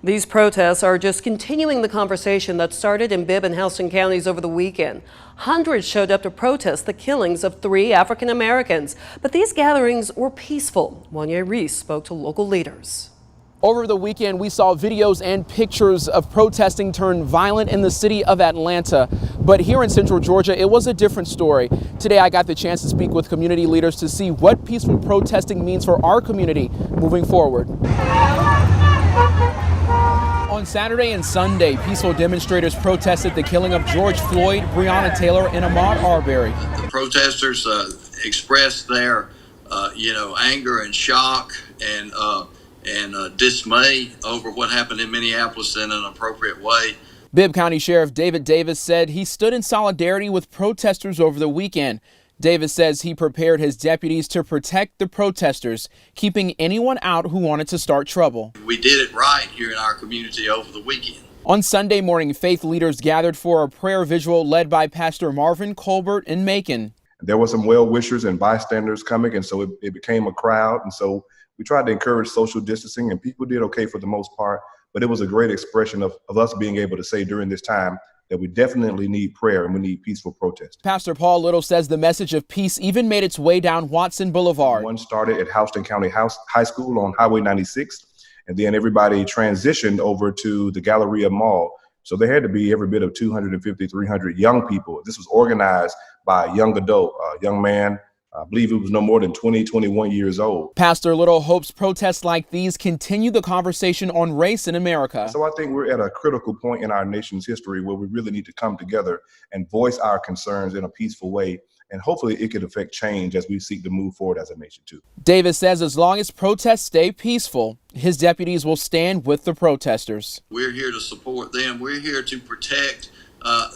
These protests are just continuing the conversation that started in Bibb and Houston counties over the weekend. Hundreds showed up to protest the killings of 3 African Americans, but these gatherings were peaceful. Wanya Reese spoke to local leaders. Over the weekend, we saw videos and pictures of protesting turn violent in the city of Atlanta. But here in central Georgia, it was a different story. Today, I got the chance to speak with community leaders to see what peaceful protesting means for our community moving forward. On Saturday and Sunday, peaceful demonstrators protested the killing of George Floyd, Breonna Taylor, and Ahmaud Arbery. The protesters expressed their, anger and shock and dismay over what happened in Minneapolis in an appropriate way. Bibb County Sheriff David Davis said he stood in solidarity with protesters over the weekend. Davis says he prepared his deputies to protect the protesters, keeping anyone out who wanted to start trouble. We did it right here in our community over the weekend. On Sunday morning, faith leaders gathered for a prayer vigil led by Pastor Marvin Colbert in Macon. There were some well-wishers and bystanders coming, and so it became a crowd. And so we tried to encourage social distancing, and people did okay for the most part. But it was a great expression of us being able to say during this time that we definitely need prayer and we need peaceful protest. Pastor Paul Little says the message of peace even made its way down Watson Boulevard. One started at Houston County High School on Highway 96, and then everybody transitioned over to the Galleria Mall. So there had to be every bit of 250, 300 young people. This was organized by a young adult, a young man. I believe it was no more than 20, 21 years old. Pastor Little hopes protests like these continue the conversation on race in America. So I think we're at a critical point in our nation's history where we really need to come together and voice our concerns in a peaceful way. And hopefully it could affect change as we seek to move forward as a nation too. Davis says as long as protests stay peaceful, his deputies will stand with the protesters. We're here to support them. We're here to protect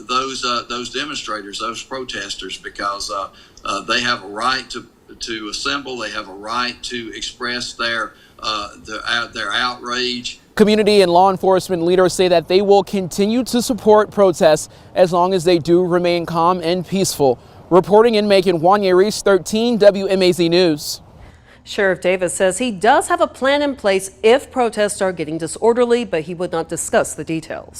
those demonstrators, those protesters, because they have a right to assemble. They have a right to express their outrage. Community and law enforcement leaders say that they will continue to support protests as long as they do remain calm and peaceful. Reporting in Macon, Wanya Reese, 13 WMAZ News. Sheriff Davis says he does have a plan in place if protests are getting disorderly, but he would not discuss the details.